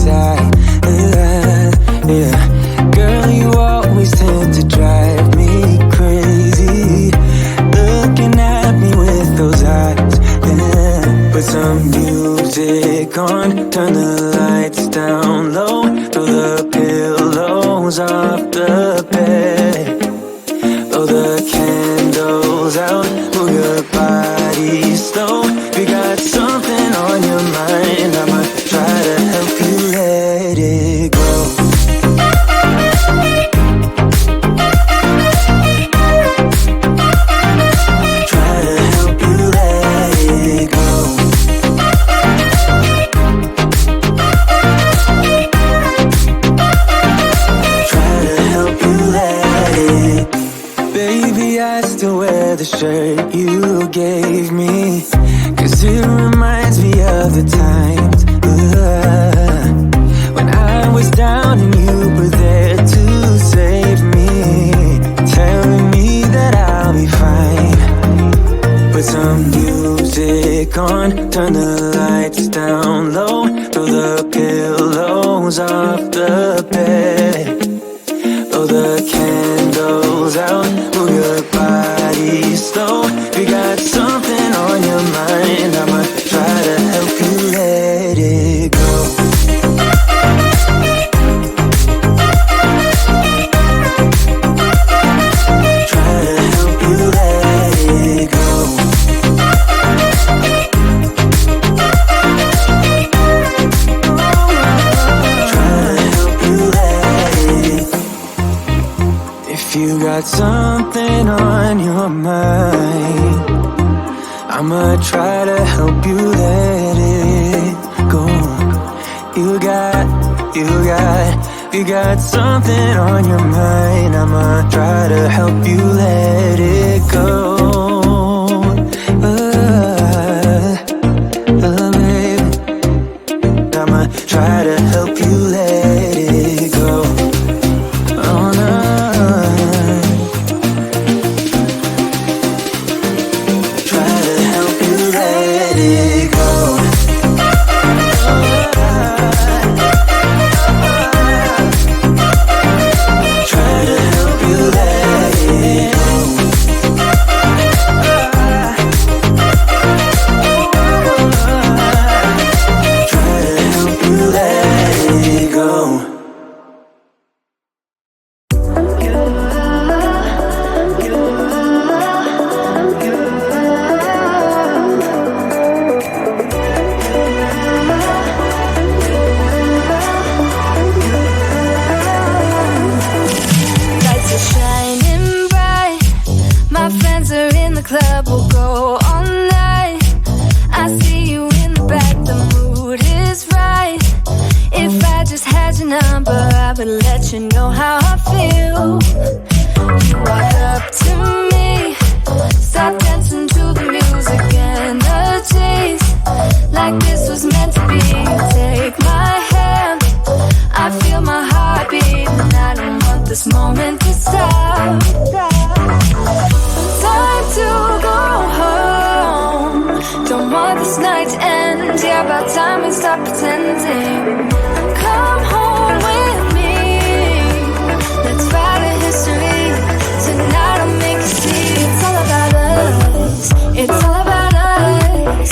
inside. Yeah. Girl, you always tend to drive me crazy, looking at me with those eyes. Yeah. Put some music on, turn the lights down low, throw the pillows off the bed, blow the candles out, move your body slow. You got something on your mind, I'ma try to help you let it go. Try to help you let it go. Try to help you let it. Baby, I still wear the shirt you gave me, 'cause it reminds me of the times when I was down and you were there to save me, telling me that I'll be fine. Put some music on, turn the lights down low, throw the pillows off the bed, blow the candles out, move your body slow. You got something on your mind, I'ma try to help you let it go. Try to help you let it go. Try to help you let it. If you got something on your mind, I'ma try to help you let it go. You got something on your mind, I'ma try to help you let it go. Baby, I'ma try to help you let it go. Oh no. Time we stop pretending. Come home with me. Let's write a history. Tonight I'll make you see. It's all about us. It's all about us.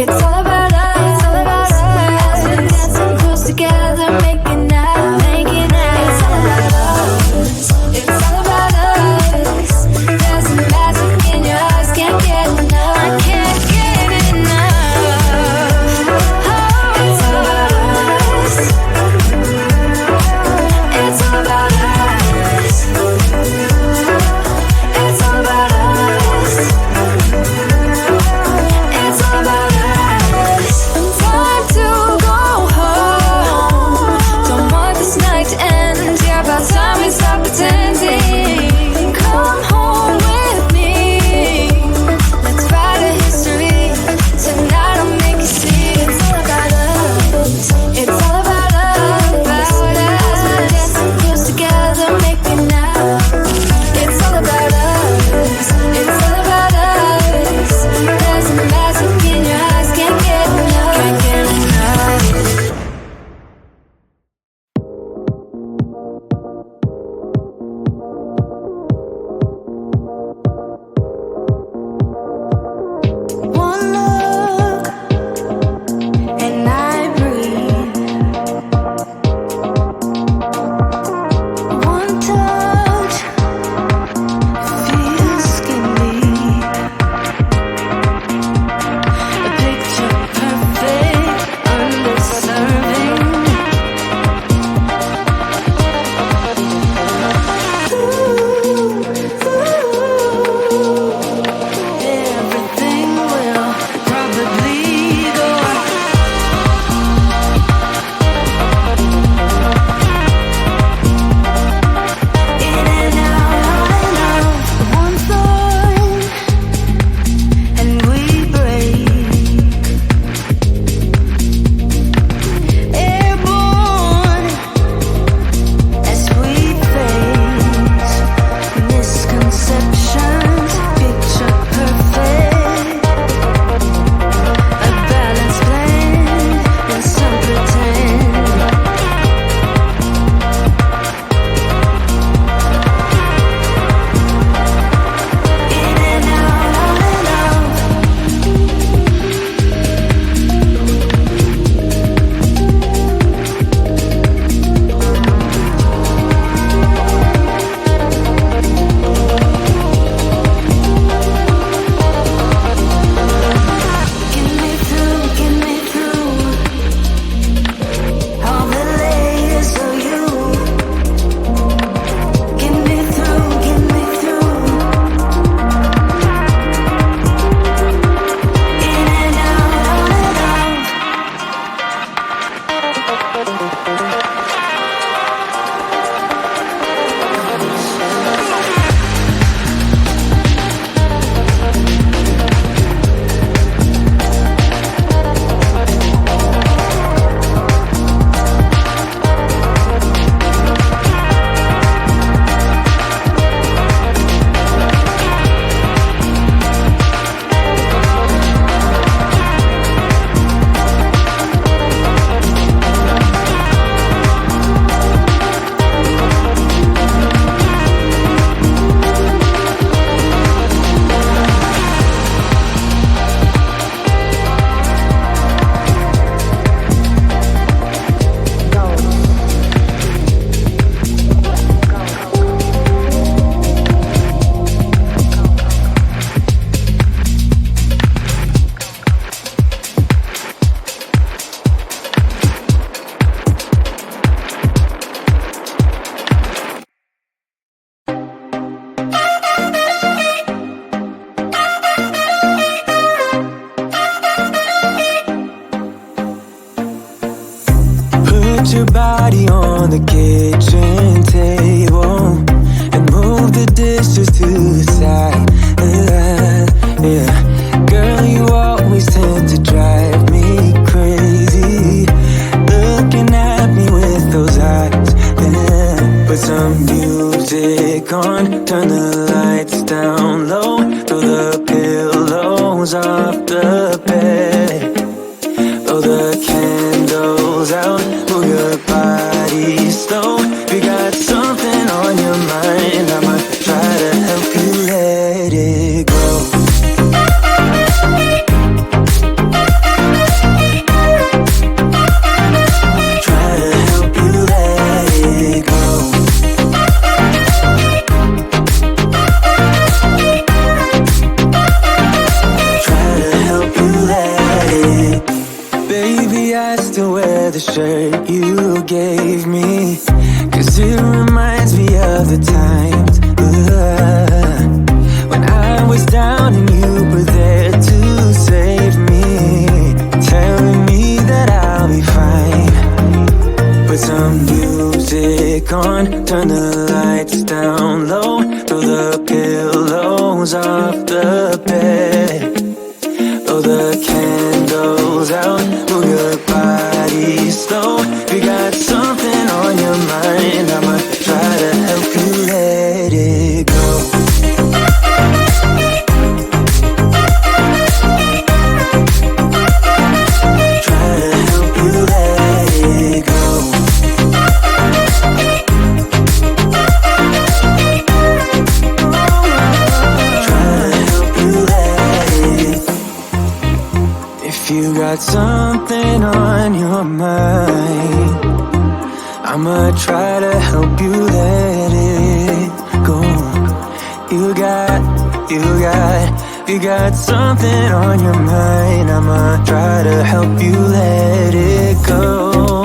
It's all about us. put your body on the kitchen table and move the dishes to the side. Yeah. Girl, you always tend to drive me crazy, looking at me with those eyes. Yeah. Put some music on, turn the lights down low, throw the pillows off the bed, blow the candles out, move your body slow. You got something on your mind, I'ma try to help you let it go. The shirt you gave me, 'cause it reminds me of the times when I was down and you were there to save me, telling me that I'll be fine. Put some music on, turn the lights down low, throw the pillows off the bed, blow the candles out, move your body slow. You got something on your mind, I'ma try to help you let it go. Try to help you let it go. If you got something on your mind, I'ma try to help you let it go. You got something on your mind, I'ma try to help you let it go.